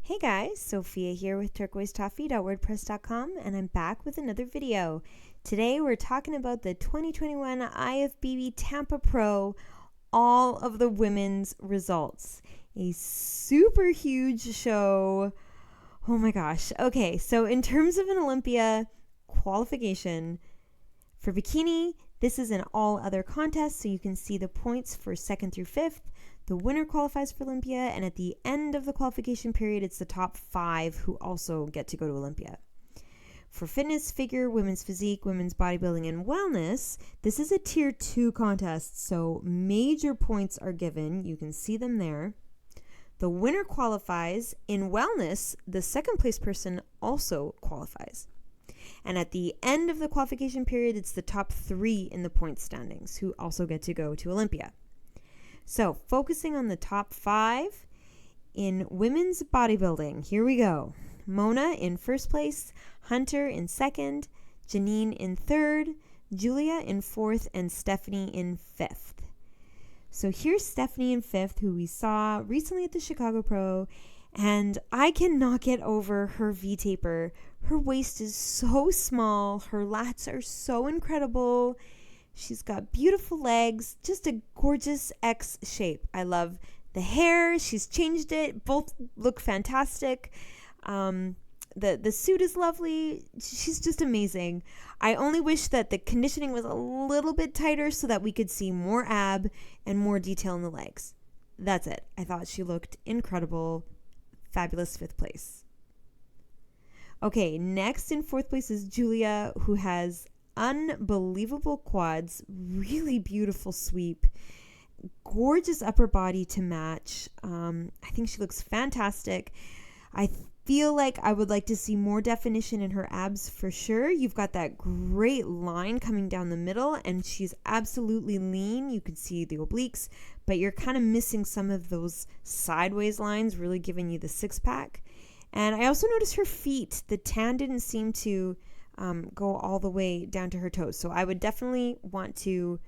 Hey guys, Sophia here with turquoisetoffee.wordpress.com, and I'm back with another video. Today we're talking about the 2021 IFBB Tampa Pro, all of the women's results. A super huge show. Oh my gosh. Okay, so in terms of an Olympia qualification for bikini, this is an all other contest, so you can see the points for 2nd through 5th. The winner qualifies for Olympia, and at the end of the qualification period, it's the top 5 who also get to go to Olympia. For fitness, figure, women's physique, women's bodybuilding, and wellness, this is a tier 2 contest, so major points are given. You can see them there. The winner qualifies. In wellness, the second place person also qualifies. And at the end of the qualification period, it's the top 3 in the point standings who also get to go to Olympia. So focusing on the top 5 in women's bodybuilding, here we go. Mona in first place, Hunter in second, Janine in third, Julia in fourth, and Stephanie in fifth. So here's Stephanie in fifth, who we saw recently at the Chicago Pro, and I cannot get over her V-taper. Her waist is so small, her lats are so incredible. She's got beautiful legs, just a gorgeous X shape. I love the hair. She's changed it. Both look fantastic. The suit is lovely. She's just amazing. I only wish that the conditioning was a little bit tighter so that we could see more ab and more detail in the legs. That's it. I thought she looked incredible. Fabulous 5th place. Okay, next in 4th place is Julia, who has unbelievable quads, really beautiful sweep, gorgeous upper body to match. I think she looks fantastic. I feel like I would like to see more definition in her abs for sure. You've got that great line coming down the middle, and she's absolutely lean. You can see the obliques, but you're kind of missing some of those sideways lines, really giving you the 6-pack. And I also noticed her feet. The tan didn't seem to go all the way down to her toes. So I would definitely want to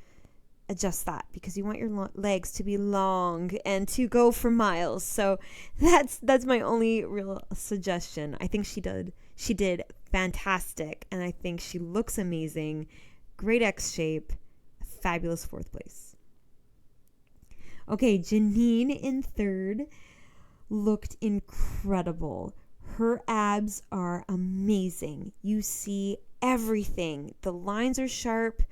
adjust that because you want your legs to be long and to go for miles. So that's my only real suggestion. I think she did fantastic, and I think she looks amazing. Great X shape, fabulous 4th place. Okay, Janine in 3rd looked incredible. Her abs are amazing. You see everything. The lines are sharp.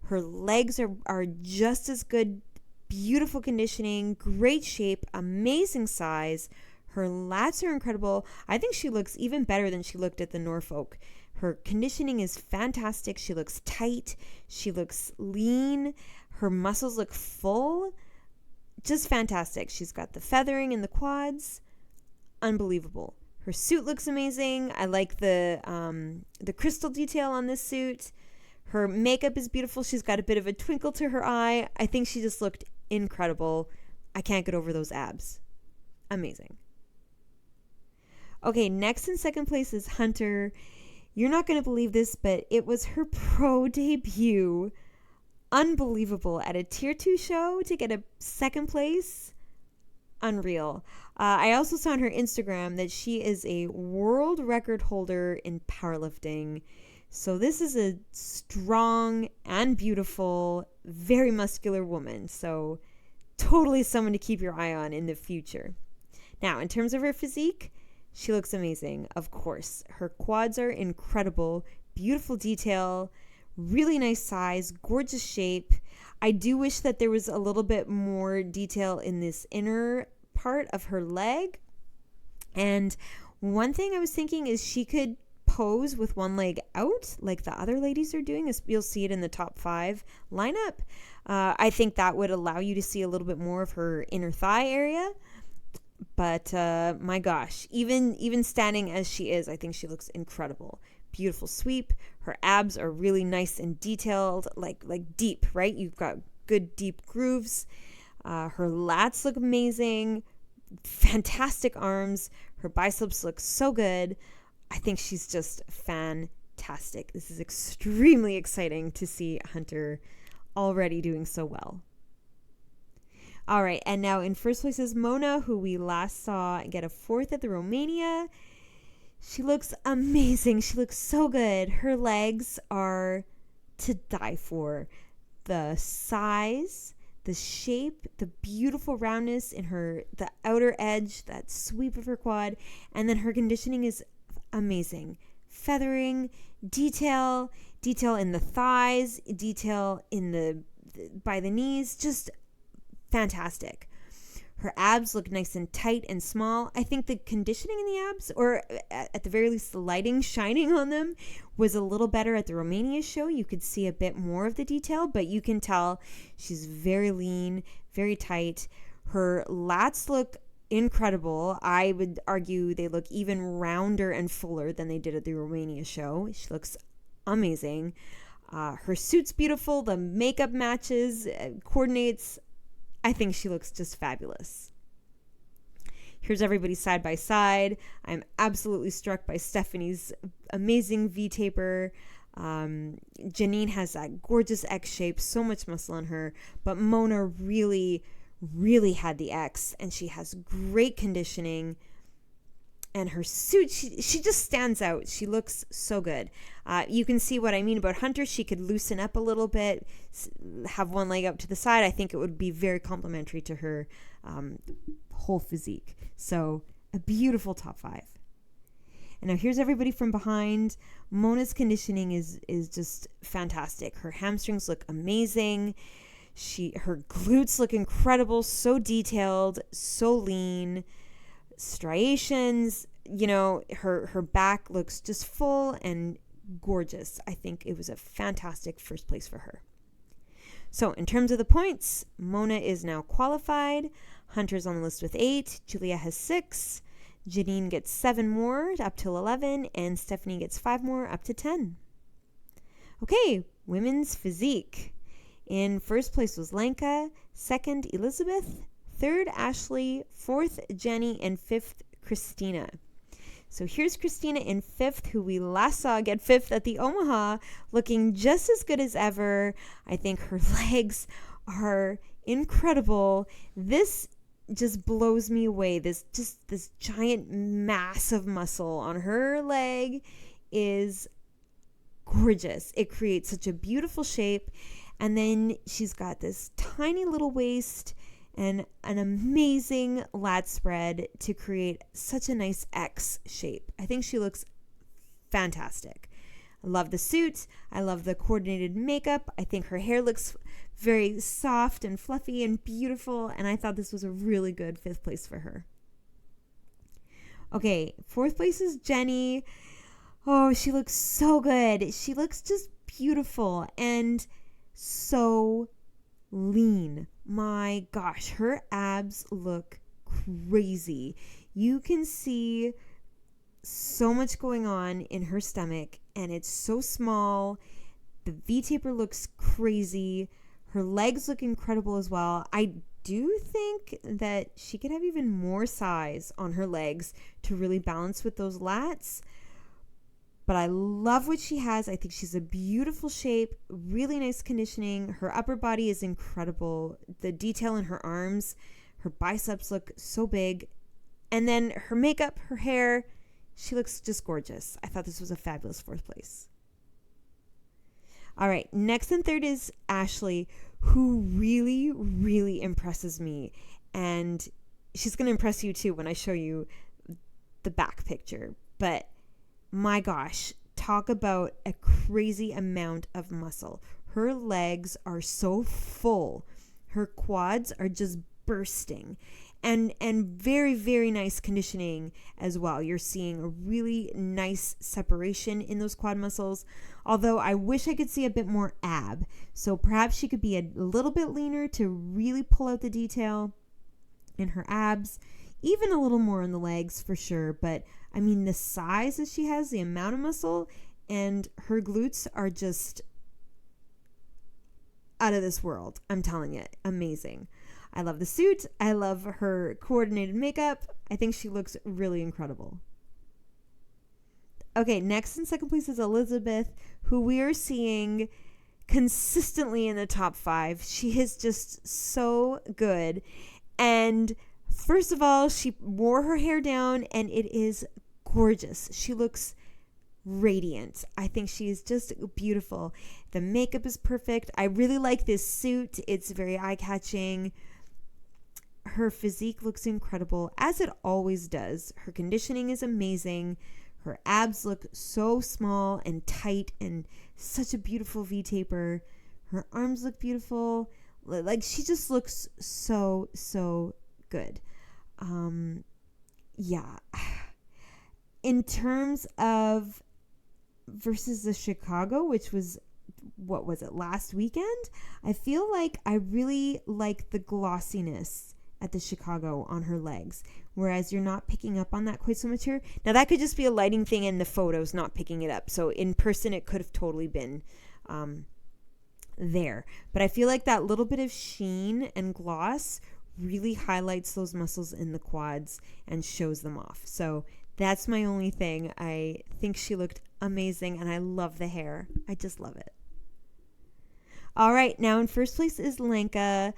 Her legs are just as good. Beautiful conditioning, great shape, amazing size. Her lats are incredible. I think she looks even better than she looked at the Norfolk. Her conditioning is fantastic. She looks tight. She looks lean. Her muscles look full. Just fantastic. She's got the feathering in the quads. Unbelievable. Her suit looks amazing. I like the crystal detail on this suit. Her makeup is beautiful. She's got a bit of a twinkle to her eye. I think she just looked incredible. I can't get over those abs. Amazing. Okay, next in 2nd place is Hunter. You're not going to believe this, but it was her pro debut. Unbelievable. At a tier 2 show to get a 2nd place. Unreal. I also saw on her Instagram that she is a world record holder in powerlifting. So this is a strong and beautiful, very muscular woman. So totally someone to keep your eye on in the future. Now, in terms of her physique, she looks amazing, of course. Her quads are incredible, beautiful detail, really nice size, gorgeous shape. I do wish that there was a little bit more detail in this inner part of her leg. And one thing I was thinking is she could pose with one leg out like the other ladies are doing. You'll see it in the top 5 lineup. I think that would allow you to see a little bit more of her inner thigh area. But my gosh, even standing as she is, I think she looks incredible. Beautiful sweep. Her abs are really nice and detailed, like deep, right? You've got good deep grooves. Her lats look amazing. Fantastic arms. Her biceps look so good. I think she's just fantastic. This is extremely exciting to see Hunter already doing so well. All right, and now in first place is Mona, who we last saw get a 4th at the Romania. She looks amazing. She looks so good. Her legs are to die for. The size, the shape, the beautiful roundness in the outer edge, that sweep of her quad, and then her conditioning is amazing. Feathering, detail in the thighs, detail in by the knees, just fantastic. Her abs look nice and tight and small. I think the conditioning in the abs, or at the very least the lighting shining on them, was a little better at the Romania show. You could see a bit more of the detail, but you can tell she's very lean, very tight. Her lats look incredible. I would argue they look even rounder and fuller than they did at the Romania show. She looks amazing. Her suit's beautiful. The makeup matches, coordinates. I think she looks just fabulous. Here's everybody side by side. I'm absolutely struck by Stephanie's amazing V-taper. Janine has that gorgeous X shape, so much muscle on her, but Mona really had the X, and she has great conditioning. And her suit, she just stands out. She looks so good. You can see what I mean about Hunter. She could loosen up a little bit, have one leg up to the side. I think it would be very complimentary to her whole physique. So a beautiful top 5. And now here's everybody from behind. Mona's conditioning is just fantastic. Her hamstrings look amazing. Her glutes look incredible, so detailed, so lean. Striations, her back looks just full and gorgeous. I think it was a fantastic first place for her. So in terms of the points, Mona is now qualified. Hunter's on the list with 8. Julia has 6. Janine gets 7 more up till 11, and Stephanie gets 5 more up to 10. Okay, women's physique. In first place was Lenka, second Elizabeth, 3rd, Ashley, 4th, Jenny, and 5th, Christina. So here's Christina in 5th, who we last saw get 5th at the Omaha, looking just as good as ever. I think her legs are incredible. This just blows me away. This giant mass of muscle on her leg is gorgeous. It creates such a beautiful shape. And then she's got this tiny little waist and an amazing lat spread to create such a nice X shape. I think she looks fantastic. I love the suit. I love the coordinated makeup. I think her hair looks very soft and fluffy and beautiful, and I thought this was a really good 5th place for her. Okay, 4th place is Jenny. Oh, she looks so good. She looks just beautiful and so lean. My gosh, her abs look crazy. You can see so much going on in her stomach, and it's so small. The V-taper looks crazy. Her legs look incredible as well. I do think that she could have even more size on her legs to really balance with those lats. But I love what she has. I think she's a beautiful shape, really nice conditioning. Her upper body is incredible. The detail in her arms, her biceps look so big. And then her makeup, her hair, she looks just gorgeous. I thought this was a fabulous 4th place. All right, next and 3rd is Ashley, who really impresses me. And she's going to impress you too when I show you the back picture. But my gosh, talk about a crazy amount of muscle. Her legs are so full. Her quads are just bursting. And very nice conditioning as well. You're seeing a really nice separation in those quad muscles. Although I wish I could see a bit more ab. So perhaps she could be a little bit leaner to really pull out the detail in her abs. Even a little more on the legs for sure. But I mean, the size that she has, the amount of muscle, and her glutes are just out of this world. I'm telling you, amazing. I love the suit. I love her coordinated makeup. I think she looks really incredible. Okay, next in 2nd place is Elizabeth, who we are seeing consistently in the top 5. She is just so good. And first of all, she wore her hair down and it is gorgeous. She looks radiant. I think she is just beautiful. The makeup is perfect. I really like this suit. It's very eye-catching. Her physique looks incredible, as it always does. Her conditioning is amazing. Her abs look so small and tight and such a beautiful V-taper. Her arms look beautiful. Like, she just looks so, so good. Yeah. In terms of versus the Chicago, which was, what was it, last weekend? I feel like I really like the glossiness at the Chicago on her legs, whereas you're not picking up on that quite so much here. Now, that could just be a lighting thing and the photos not picking it up. So in person, it could have totally been there. But I feel like that little bit of sheen and gloss really highlights those muscles in the quads and shows them off. So that's my only thing. I think she looked amazing, and I love the hair. I just love it. All right, now in first place is Lenka,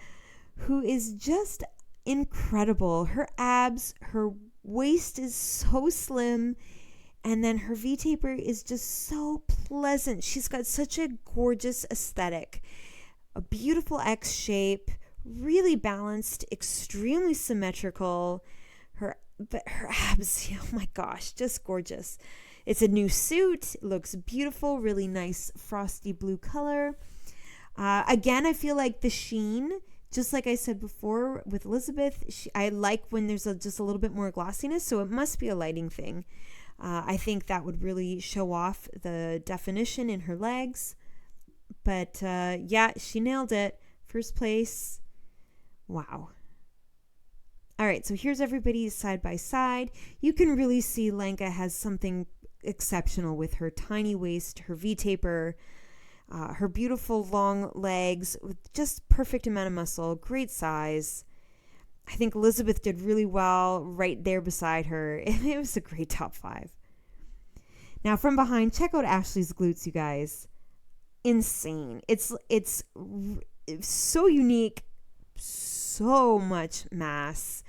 who is just incredible. Her abs, her waist is so slim, and then her V-taper is just so pleasant. She's got such a gorgeous aesthetic, a beautiful X shape, really balanced, extremely symmetrical. But her abs, oh my gosh, just gorgeous. It's a new suit. It looks beautiful, really nice frosty blue color. Again, I feel like the sheen, just like I said before with Elizabeth, I like when there's just a little bit more glossiness, so it must be a lighting thing. I think that would really show off the definition in her legs. But yeah, she nailed it. First place. Wow. All right, so here's everybody side by side. You can really see Lenka has something exceptional with her tiny waist, her V-taper, her beautiful long legs with just perfect amount of muscle, great size. I think Elizabeth did really well right there beside her. It was a great top 5. Now from behind, check out Ashley's glutes, you guys. Insane. It's so unique, so much mass.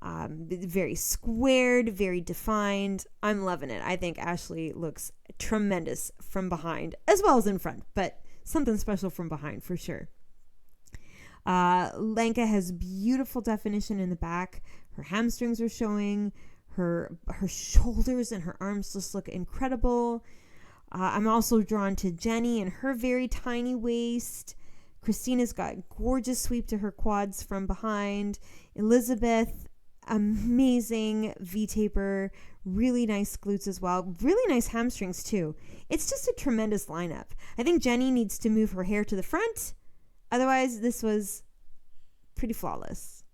Very squared, very defined. I'm loving it. I think Ashley looks tremendous from behind as well as in front, but something special from behind for sure. Lenka has beautiful definition in the back. Her hamstrings are showing. Her shoulders and her arms just look incredible. I'm also drawn to Jenny and her very tiny waist. Christina's got gorgeous sweep to her quads from behind. Elizabeth, amazing V-taper, really nice glutes as well, really nice hamstrings too. It's just a tremendous lineup. I think Jenny needs to move her hair to the front. Otherwise, this was pretty flawless.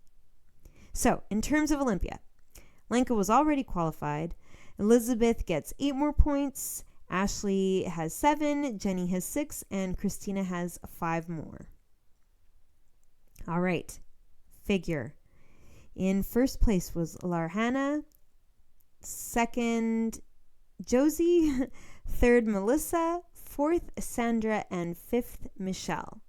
So, in terms of Olympia, Lenka was already qualified. Elizabeth gets 8 more points. Ashley has 7, Jenny has 6, and Christina has 5 more. All right, figure. In first place was Larhana, second Josie, third Melissa, fourth Sandra, and fifth Michelle.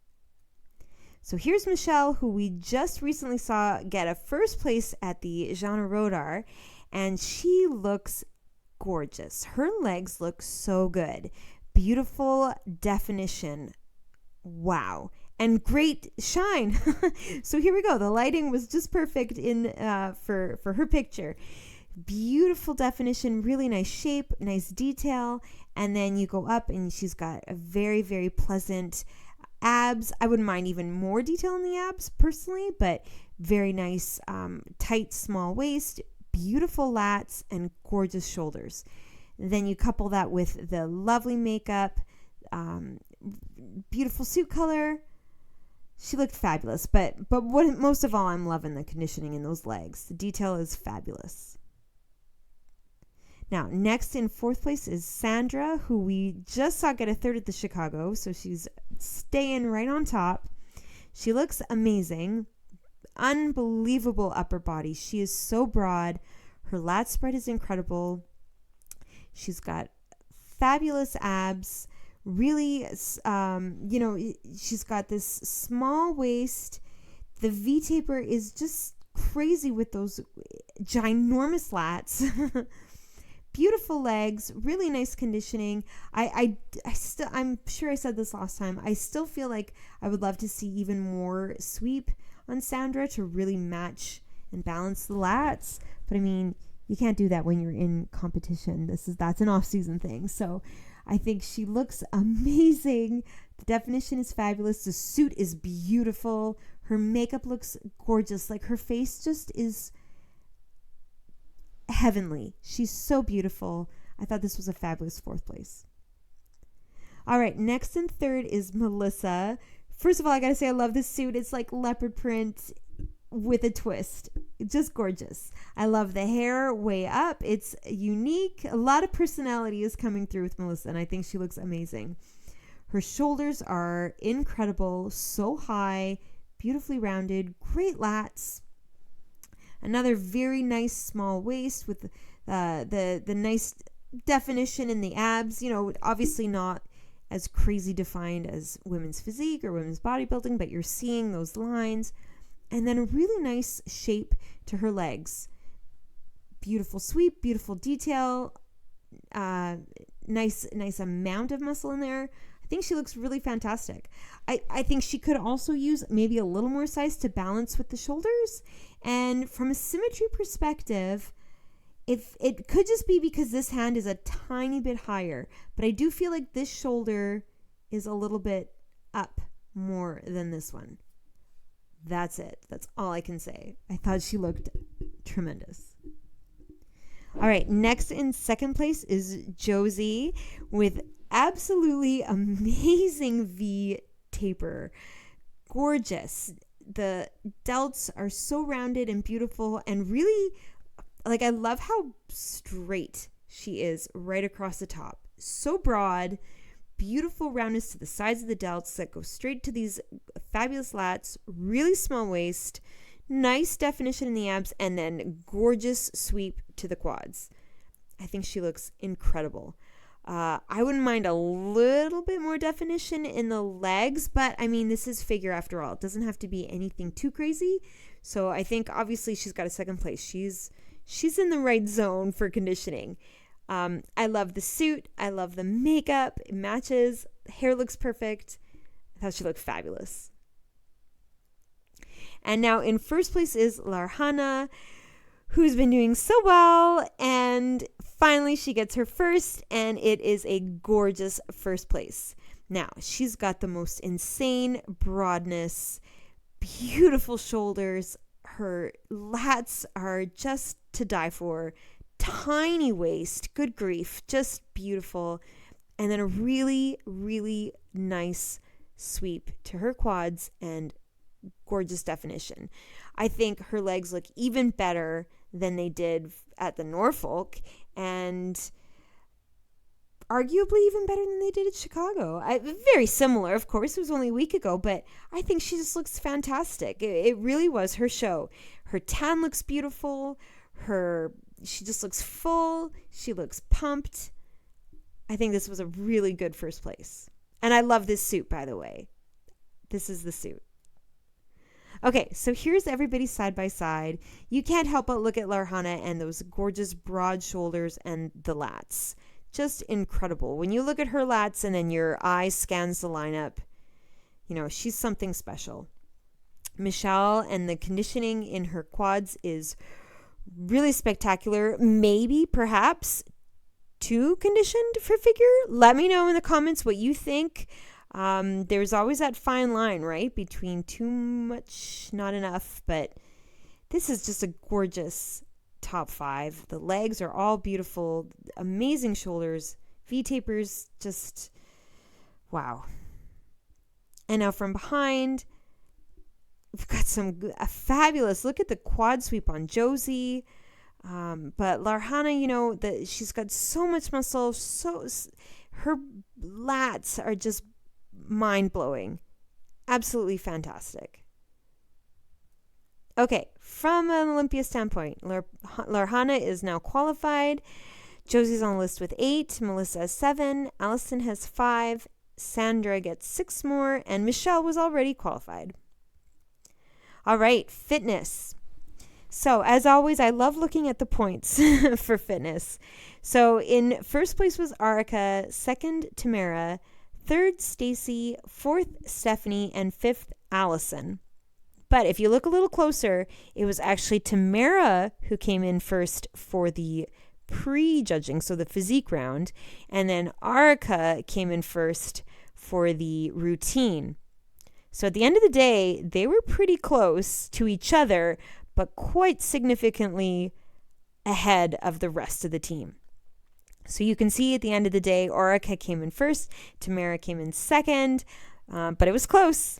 So here's Michelle, who we just recently saw get a first place at the Jean Rodar, and she looks gorgeous. Her legs look so good. Beautiful definition. Wow. And great shine. So here we go. The lighting was just perfect in for her picture. Beautiful definition, really nice shape, nice detail. And then you go up and she's got a very, very pleasant abs. I wouldn't mind even more detail in the abs personally, but very nice, tight, small waist, beautiful lats, and gorgeous shoulders. Then you couple that with the lovely makeup, beautiful suit color. She looked fabulous, but what most of all, I'm loving the conditioning in those legs. The detail is fabulous. Now, next in fourth place is Sandra, who we just saw get a third at the Chicago, so she's staying right on top. She looks amazing. Unbelievable upper body. She is so broad. Her lat spread is incredible. She's got fabulous abs, Really, she's got this small waist. The V-taper is just crazy with those ginormous lats. Beautiful legs, really nice conditioning. I'm sure I said this last time. I still feel like I would love to see even more sweep on Sandra to really match and balance the lats. But I mean, you can't do that when you're in competition. That's an off-season thing. So I think she looks amazing. The definition is fabulous. The suit is beautiful. Her makeup looks gorgeous. Like, her face just is heavenly. She's so beautiful. I thought this was a fabulous 4th place. All right, next and third is Melissa. First of all, I gotta say I love this suit. It's like leopard print with a twist. It's just gorgeous. I love the hair way up. It's unique. A lot of personality is coming through with Melissa, and I think she looks amazing. Her shoulders are incredible, so high, beautifully rounded, great lats. Another very nice small waist with the nice definition in the abs. Obviously not as crazy defined as women's physique or women's bodybuilding, but you're seeing those lines. And then a really nice shape to her legs. Beautiful sweep, beautiful detail, nice amount of muscle in there. I think she looks really fantastic. I think she could also use maybe a little more size to balance with the shoulders. And from a symmetry perspective, if it could just be because this hand is a tiny bit higher, but I do feel like this shoulder is a little bit up more than this one. That's it. That's all I can say. I thought she looked tremendous. All right, next in second place is Josie with absolutely amazing V taper. Gorgeous. The delts are so rounded and beautiful, and really, like, I love how straight she is right across the top. So broad, beautiful roundness to the sides of the delts that go straight to these fabulous lats, really small waist, nice definition in the abs, and then gorgeous sweep to the quads. I think she looks incredible. I wouldn't mind a little bit more definition in the legs, but I mean, this is figure after all. It doesn't have to be anything too crazy. So I think obviously she's got a second place. She's in the right zone for conditioning. I love the suit. I love the makeup. It matches. Hair looks perfect. I thought she looked fabulous. And now in first place is Larhana, who's been doing so well, and finally she gets her first, and it is a gorgeous first place. Now, she's got the most insane broadness, beautiful shoulders. Her lats are just to die for. Tiny waist, good grief, just beautiful. And then a really, really nice sweep to her quads and gorgeous definition. I think her legs look even better than they did at the Norfolk, and arguably even better than they did at Chicago. Very similar, of course. It was only a week ago, but I think she just looks fantastic. It really was her show. Her tan looks beautiful. She just looks full. She looks pumped. I think this was a really good first place. And I love this suit, by the way. This is the suit. Okay, so here's everybody side by side. You can't help but look at Larhana and those gorgeous broad shoulders and the lats. Just incredible. When you look at her lats and then your eye scans the lineup, she's something special. Michelle and the conditioning in her quads is really spectacular. Maybe, perhaps, too conditioned for figure? Let me know in the comments what you think. There's always that fine line, right? Between too much, not enough. But this is just a gorgeous top 5. The legs are all beautiful. Amazing shoulders. V-tapers, just wow. And now from behind, we've got a fabulous, look at the quad sweep on Josie. But Larhana, she's got so much muscle. Her lats are just mind-blowing. Absolutely fantastic. Okay, from an Olympia standpoint, Larhana is now qualified. Josie's on the list with 8. Melissa has 7. Allison has 5. Sandra gets 6 more, and Michelle was already qualified. All right, fitness. So as always, I love looking at the points for fitness. So in first place was Arica, second Tamara, third Stacy, fourth Stephanie, and fifth Allison. But if you look a little closer, it was actually Tamara who came in first for the pre-judging, so the physique round, and then Arica came in first for the routine. So at the end of the day, they were pretty close to each other, but quite significantly ahead of the rest of the team. So you can see at the end of the day, Orica came in first, Tamara came in second, but it was close.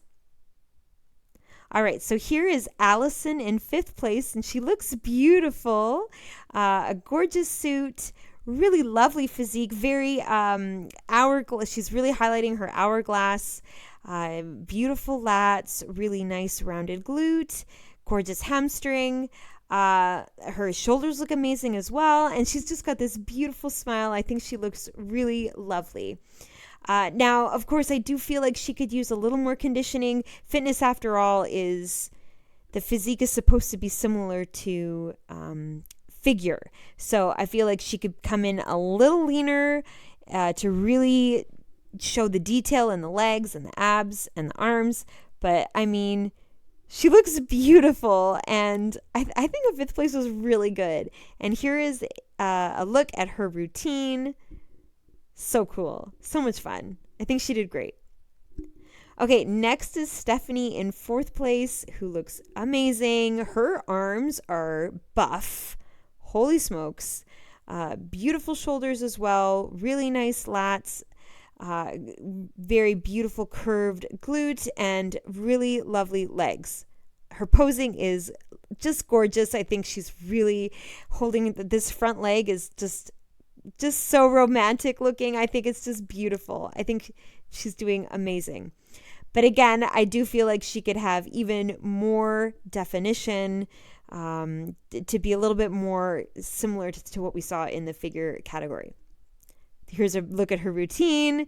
All right, so here is Allison in 5th place, and she looks beautiful. A gorgeous suit, really lovely physique, very hourglass. She's really highlighting her hourglass. Beautiful lats, really nice rounded glute, gorgeous hamstring. Her shoulders look amazing as well, and she's just got this beautiful smile. I think she looks really lovely. Now, of course, I do feel like she could use a little more conditioning. Fitness, after all, the physique is supposed to be similar to figure. So I feel like she could come in a little leaner to really show the detail in the legs and the abs and the arms. But I mean, she looks beautiful, and I think a 5th place was really good. And here is a look at her routine. So cool. So much fun. I think she did great. Okay, next is Stephanie in 4th place, who looks amazing. Her arms are buff. Holy smokes. Beautiful shoulders as well. Really nice lats. Very beautiful curved glute and really lovely legs. Her posing is just gorgeous. I think she's really holding this front leg is just so romantic looking. I think it's just beautiful. I think she's doing amazing. But again, I do feel like she could have even more definition to be a little bit more similar to what we saw in the figure category. Here's a look at her routine.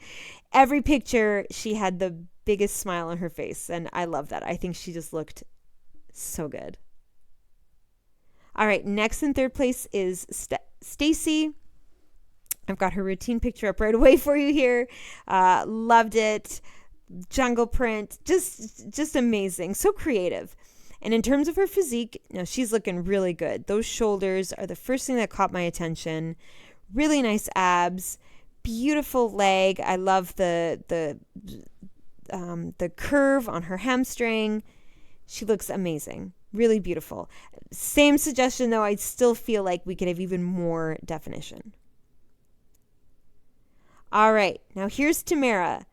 Every picture, she had the biggest smile on her face, and I love that. I think she just looked so good. All right, next in 3rd place is Stacy. I've got her routine picture up right away for you here. Loved it. Jungle print, just amazing. So creative. And in terms of her physique, she's looking really good. Those shoulders are the first thing that caught my attention. Really nice abs, beautiful leg. I love the curve on her hamstring. She looks amazing. Really beautiful. Same suggestion though, I still feel like we could have even more definition. All right, now here's Tamara.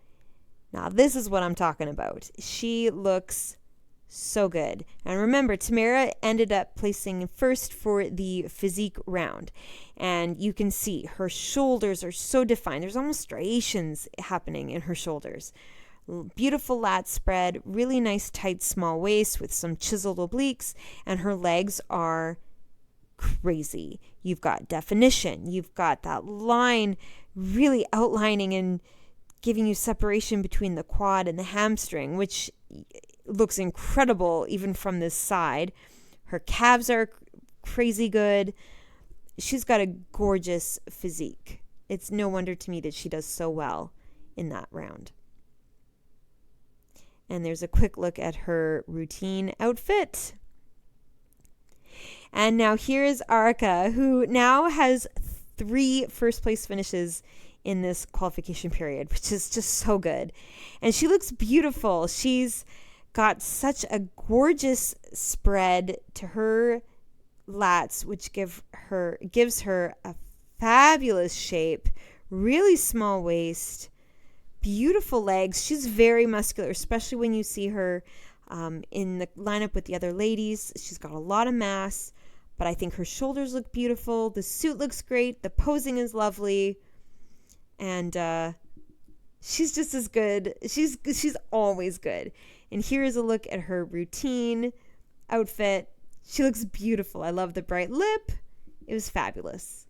Now this is what I'm talking about. She looks so good. And remember, Tamara ended up placing first for the physique round. And you can see her shoulders are so defined. There's almost striations happening in her shoulders. Beautiful lat spread, really nice tight small waist with some chiseled obliques, and her legs are crazy. You've got definition. You've got that line really outlining and giving you separation between the quad and the hamstring, which looks incredible even from this side. Her calves are crazy good. She's got a gorgeous physique. It's no wonder to me that she does so well in that round. And there's a quick look at her routine outfit. And now here's Arica, who now has 3 first place finishes in this qualification period, which is just so good. And she looks beautiful. She's got such a gorgeous spread to her lats, which gives her a fabulous shape, really small waist, beautiful legs. She's very muscular, especially when you see her in the lineup with the other ladies. She's got a lot of mass, but I think her shoulders look beautiful. The suit looks great. The posing is lovely. And she's just as good. She's always good. And here is a look at her routine outfit. She looks beautiful. I love the bright lip. It was fabulous.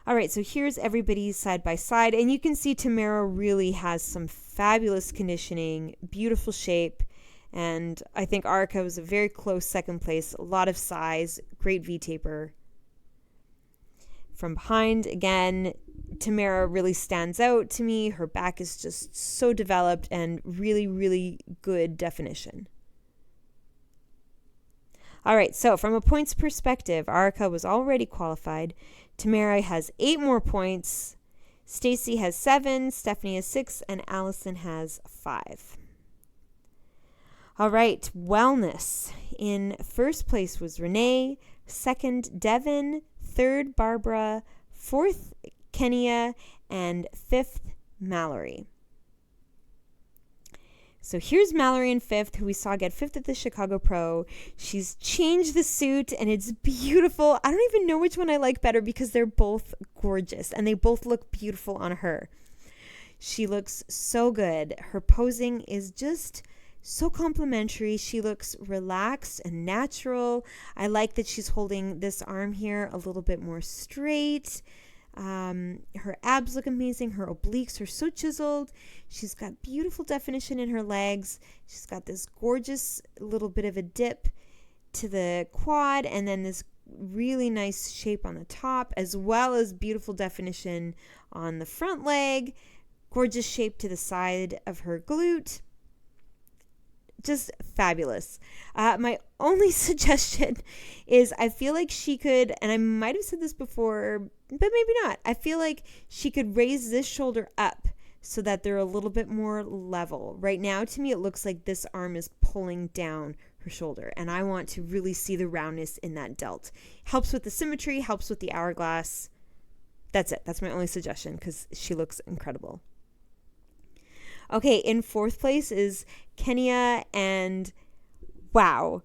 All right, so here's everybody's side by side, and you can see Tamara really has some fabulous conditioning, beautiful shape, and I think Arica was a very close second place, a lot of size, great V-taper. From behind, again, Tamara really stands out to me. Her back is just so developed and really, really good definition. All right, so from a points perspective, Arica was already qualified. Tamara has 8 more points. Stacy has 7, Stephanie has 6, and Allison has 5. All right, wellness. In first place was Renee, second Devin, third Barbara, fourth Kenya, and fifth Mallory. So here's Mallory in fifth, who we saw get fifth at the Chicago Pro. She's changed the suit, and it's beautiful. I don't even know which one I like better because they're both gorgeous, and they both look beautiful on her. She looks so good. Her posing is just so complimentary. She looks relaxed and natural. I like that she's holding this arm here a little bit more straight. Her abs look amazing. Her obliques are so chiseled. She's got beautiful definition in her legs. She's got this gorgeous little bit of a dip to the quad, and then this really nice shape on the top, as well as beautiful definition on the front leg. Gorgeous shape to the side of her glute. Just fabulous. My only suggestion is I feel like she could, and I might have said this before, but maybe not. I feel like she could raise this shoulder up so that they're a little bit more level. Right now, to me, it looks like this arm is pulling down her shoulder, and I want to really see the roundness in that delt. Helps with the symmetry, helps with the hourglass. That's it. That's my only suggestion because she looks incredible. Okay, in fourth place is Kenya, and wow,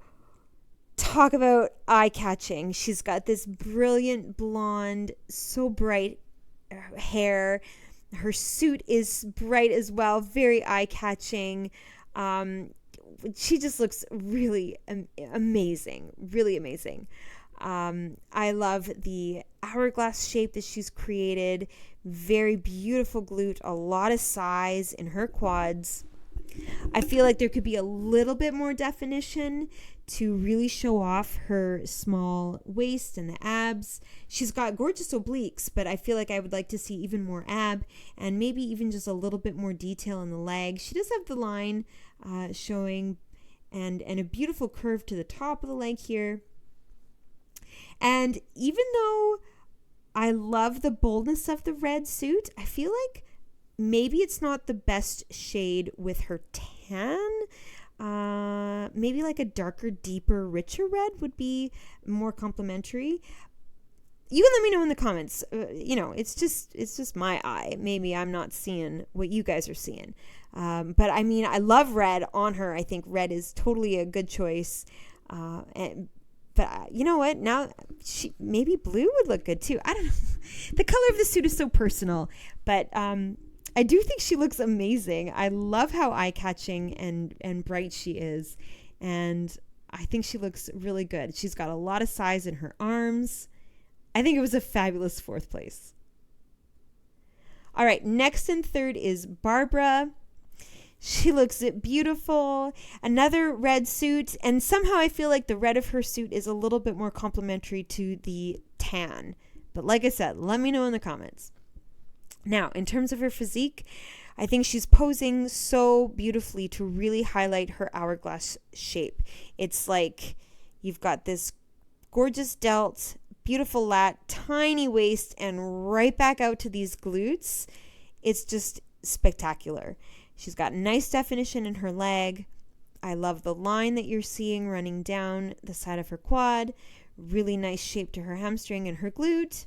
talk about eye-catching. She's got this brilliant blonde, so bright hair. Her suit is bright as well, very eye-catching. She just looks really amazing, really amazing. I love the hourglass shape that she's created. Very beautiful glute, a lot of size in her quads. I feel like there could be a little bit more definition to really show off her small waist and the abs. She's got gorgeous obliques, but I feel like I would like to see even more ab and maybe even just a little bit more detail in the leg. She does have the line showing and a beautiful curve to the top of the leg here. And even though I love the boldness of the red suit, I feel like maybe it's not the best shade with her tan. Maybe like a darker, deeper, richer red would be more complimentary. You can let me know in the comments. It's just my eye. Maybe I'm not seeing what you guys are seeing. But I mean, I love red on her. I think red is totally a good choice. But you know what? Now, maybe blue would look good too. I don't know. The color of the suit is so personal. But I do think she looks amazing. I love how eye-catching and bright she is. And I think she looks really good. She's got a lot of size in her arms. I think it was a fabulous fourth place. All right, next and third is Barbara. She looks beautiful. Another red suit. And somehow I feel like the red of her suit is a little bit more complementary to the tan. But like I said, let me know in the comments. Now, in terms of her physique, I think she's posing so beautifully to really highlight her hourglass shape. It's like you've got this gorgeous delt, beautiful lat, tiny waist, and right back out to these glutes. It's just spectacular. She's got nice definition in her leg. I love the line that you're seeing running down the side of her quad. Really nice shape to her hamstring and her glute.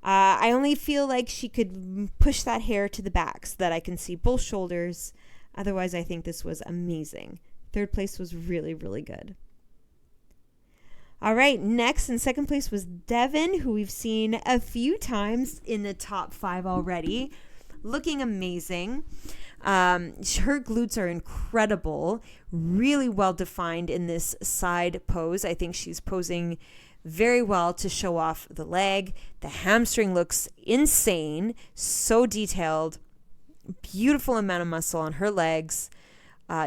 I only feel like she could push that hair to the back so that I can see both shoulders. Otherwise, I think this was amazing. Third place was really, really good. All right, next in second place was Devin, who we've seen a few times in the top 5 already. Looking amazing. Her glutes are incredible, really well defined in this side pose. I think she's posing very well to show off the leg. The hamstring looks insane, so detailed, beautiful amount of muscle on her legs,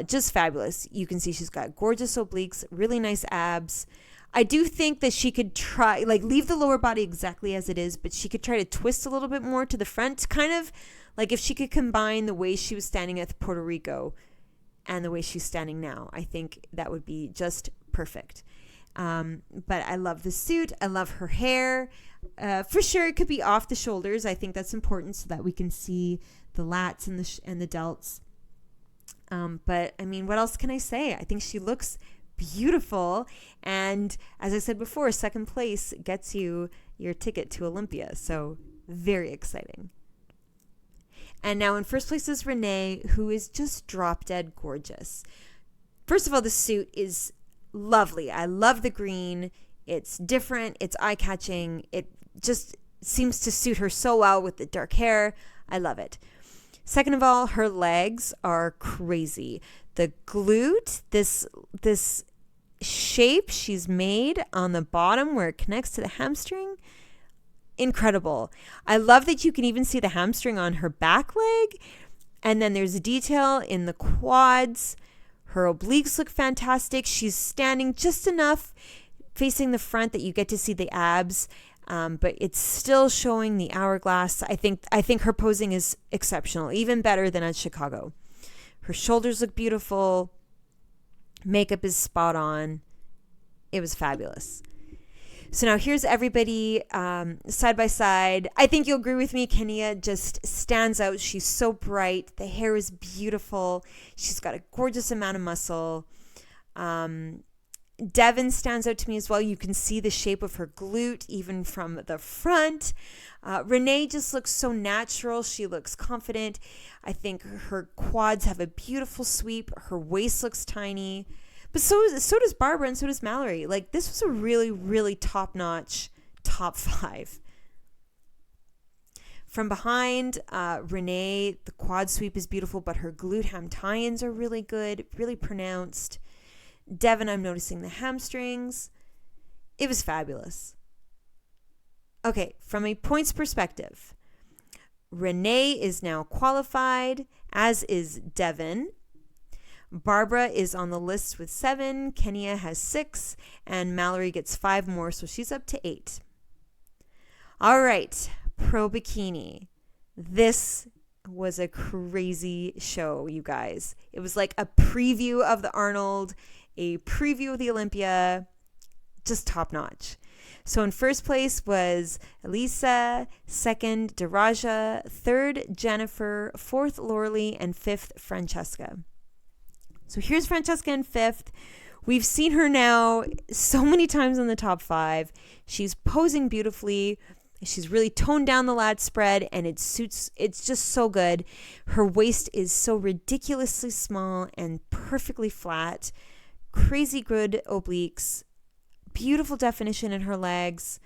just fabulous. You can see she's got gorgeous obliques, really nice abs. I do think that she could try, like, leave the lower body exactly as it is, but she could try to twist a little bit more to the front, kind of like if she could combine the way she was standing at Puerto Rico and the way she's standing now. I think that would be just perfect. But I love the suit. I love her hair. For sure, it could be off the shoulders. I think that's important so that we can see the lats and the delts. But I mean, what else can I say? I think she looks beautiful. And as I said before, second place gets you your ticket to Olympia. So very exciting. And now in first place is Renee, who is just drop dead gorgeous. First of all, the suit is lovely. I love the green. It's different. It's eye-catching. It just seems to suit her so well with the dark hair. I love it. Second of all, her legs are crazy. The glute, this shape she's made on the bottom where it connects to the hamstring, incredible. I love that you can even see the hamstring on her back leg. And then there's a detail in the quads. Her obliques look fantastic. She's standing just enough facing the front that you get to see the abs, but it's still showing the hourglass. I think her posing is exceptional, even better than at Chicago. Her shoulders look beautiful. Makeup is spot on. It was fabulous. So now here's everybody side by side. I think you'll agree with me. Kenya just stands out. She's so bright. The hair is beautiful. She's got a gorgeous amount of muscle. Devin stands out to me as well. You can see the shape of her glute even from the front. Renee just looks so natural. She looks confident. I think her quads have a beautiful sweep. Her waist looks tiny. But so does Barbara and so does Mallory. Like, this was a really, really top-notch top 5. From behind, Renee, the quad sweep is beautiful, but her glute ham tie-ins are really good, really pronounced. Devin, I'm noticing the hamstrings. It was fabulous. Okay, from a points perspective, Renee is now qualified, as is Devin. Barbara is on the list with 7. Kenya has 6. And Mallory gets 5 more, so she's up to 8. All right, Pro Bikini. This was a crazy show, you guys. It was like a preview of the Arnold, a preview of the Olympia, just top notch. So in first place was Elisa, second Daraja, third Jennifer, fourth Lorelei, and fifth Francesca. So here's Francesca in 5th. We've seen her now so many times in the top 5. She's posing beautifully. She's really toned down the lat spread, and it suits. It's just so good. Her waist is so ridiculously small and perfectly flat. Crazy good obliques. Beautiful definition in her legs.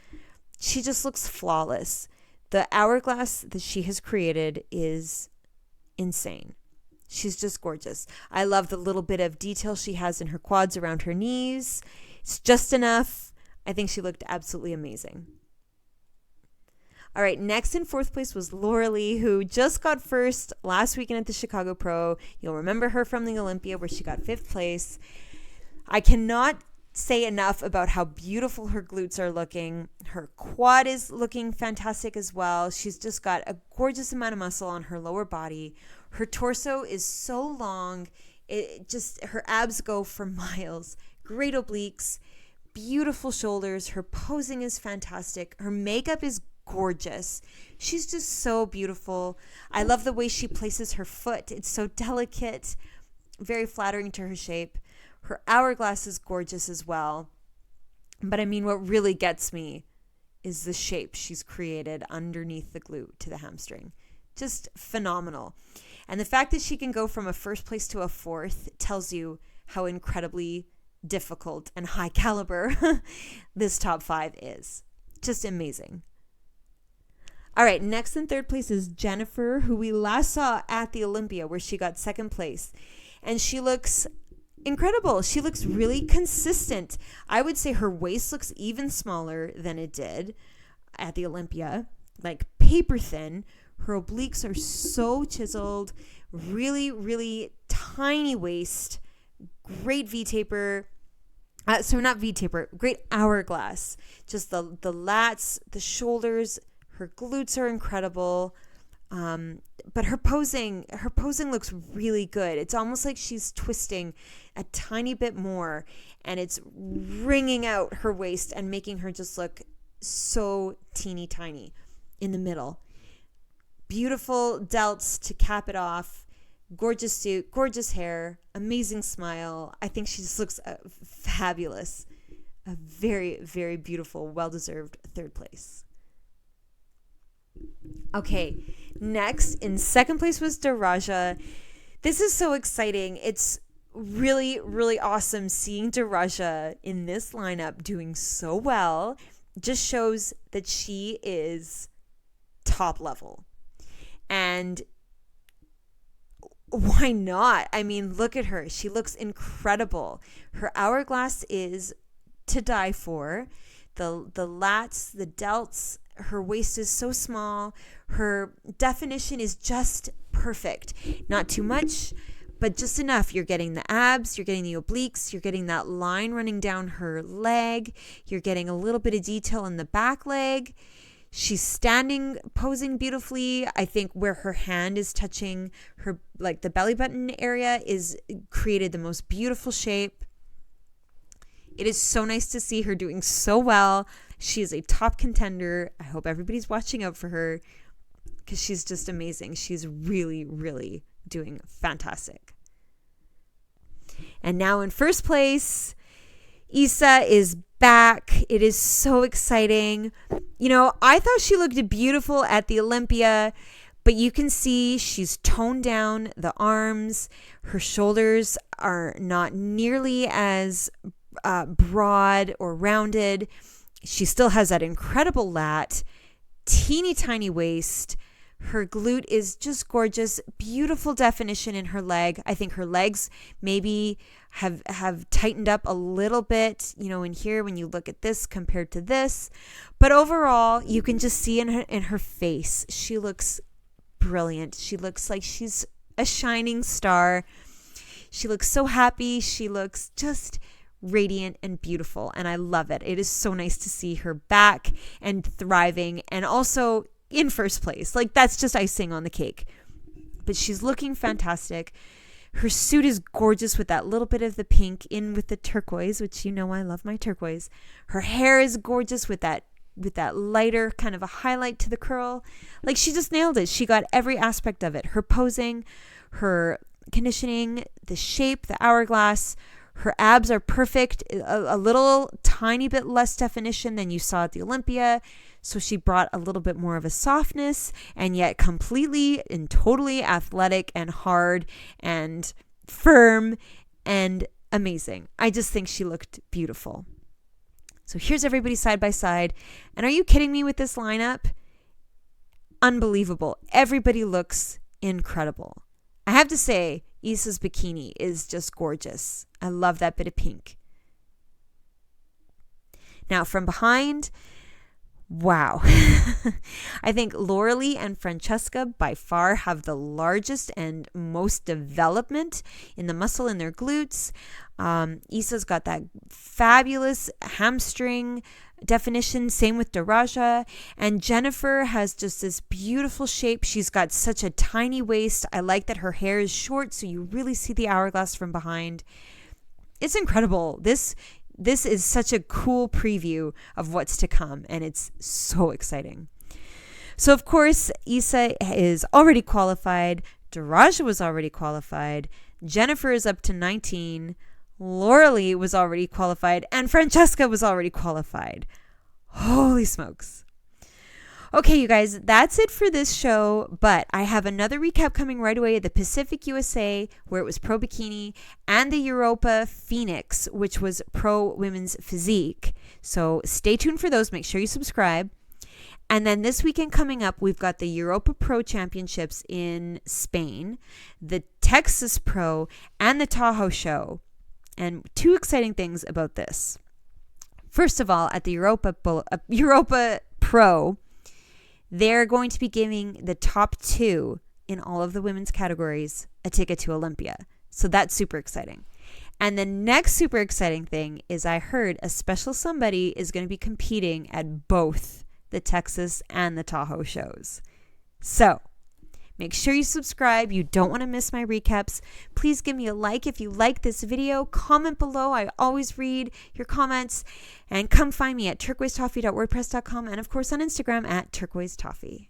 She just looks flawless. The hourglass that she has created is insane. She's just gorgeous. I love the little bit of detail she has in her quads around her knees. It's just enough. I think she looked absolutely amazing. All right, next in 4th place was Lorelei, who just got first last weekend at the Chicago Pro. You'll remember her from the Olympia, where she got 5th place. I cannot say enough about how beautiful her glutes are looking. Her quad is looking fantastic as well. She's just got a gorgeous amount of muscle on her lower body. Her torso is so long. Her abs go for miles. Great obliques, beautiful shoulders. Her posing is fantastic. Her makeup is gorgeous. She's just so beautiful. I love the way she places her foot. It's so delicate, very flattering to her shape. Her hourglass is gorgeous as well. But I mean, what really gets me is the shape she's created underneath the glute to the hamstring. Just phenomenal. And the fact that she can go from a 1st place to a 4th tells you how incredibly difficult and high caliber this top 5 is. Just amazing. All right, next in 3rd place is Jennifer, who we last saw at the Olympia, where she got 2nd place. And she looks incredible. She looks really consistent. I would say her waist looks even smaller than it did at the Olympia, like paper thin. Her obliques are so chiseled, really, really tiny waist, great V-taper. So not V-taper, great hourglass. Just the lats, the shoulders, her glutes are incredible. But her posing looks really good. It's almost like she's twisting a tiny bit more, and it's wringing out her waist and making her just look so teeny tiny in the middle. Beautiful delts to cap it off. Gorgeous suit, gorgeous hair, amazing smile. I think she just looks fabulous. A very, very beautiful, well-deserved third place. Okay, next, in second place was Daraja. This is so exciting. It's really, really awesome seeing Daraja in this lineup doing so well. Just shows that she is top level. And why not? I mean, look at her. She looks incredible. Her hourglass is to die for. The lats, the delts, her waist is so small. Her definition is just perfect. Not too much, but just enough. You're getting the abs, you're getting the obliques, you're getting that line running down her leg. You're getting a little bit of detail in the back leg. She's standing, posing beautifully. I think where her hand is touching her, like the belly button area, is created the most beautiful shape. It is so nice to see her doing so well. She is a top contender. I hope everybody's watching out for her because she's just amazing. She's really, really doing fantastic. And now in first place, Isa is back. It is so exciting. You know, I thought she looked beautiful at the Olympia, but you can see she's toned down the arms. Her shoulders are not nearly as broad or rounded. She still has that incredible lat, teeny tiny waist. Her glute is just gorgeous, beautiful definition in her leg. I think her legs maybe have tightened up a little bit, you know, in here when you look at this compared to this. But overall, you can just see in her face, she looks brilliant. She looks like she's a shining star. She looks so happy. She looks just radiant and beautiful, and I love it. It is so nice to see her back and thriving, and also in first place. Like, that's just icing on the cake. But she's looking fantastic. Her suit is gorgeous with that little bit of the pink in with the turquoise, which you know I love my turquoise. Her hair is gorgeous with that lighter kind of a highlight to the curl. Like, she just nailed it. She got every aspect of it. Her posing, her conditioning, the shape, the hourglass. Her abs are perfect, a little tiny bit less definition than you saw at the Olympia. So she brought a little bit more of a softness, and yet completely and totally athletic and hard and firm and amazing. I just think she looked beautiful. So here's everybody side by side. And are you kidding me with this lineup? Unbelievable. Everybody looks incredible. I have to say, Isa's bikini is just gorgeous. I love that bit of pink. Now from behind, wow. I think Lauralee and Francesca by far have the largest and most development in the muscle in their glutes. Isa's got that fabulous hamstring definition, same with Daraja, and Jennifer has just this beautiful shape. She's got such a tiny waist. I like that her hair is short, so you really see the hourglass from behind. It's incredible. This is such a cool preview of what's to come, and it's so exciting. So of course, Isa is already qualified. Daraja was already qualified. Jennifer is up to 19. Lauralee was already qualified, and Francesca was already qualified. Holy smokes. Okay, you guys, that's it for this show, but I have another recap coming right away. The Pacific USA, where it was Pro Bikini, and the Europa Phoenix, which was Pro Women's Physique. So stay tuned for those. Make sure you subscribe. And then this weekend coming up, we've got the Europa Pro Championships in Spain, the Texas Pro, and the Tahoe Show. And two exciting things about this. First of all, at the Europa Pro, they're going to be giving the top 2 in all of the women's categories a ticket to Olympia. So that's super exciting. And the next super exciting thing is I heard a special somebody is going to be competing at both the Texas and the Tahoe shows. So make sure you subscribe. You don't want to miss my recaps. Please give me a like if you like this video. Comment below. I always read your comments. And come find me at turquoisetoffee.wordpress.com and, of course, on Instagram at turquoisetoffee.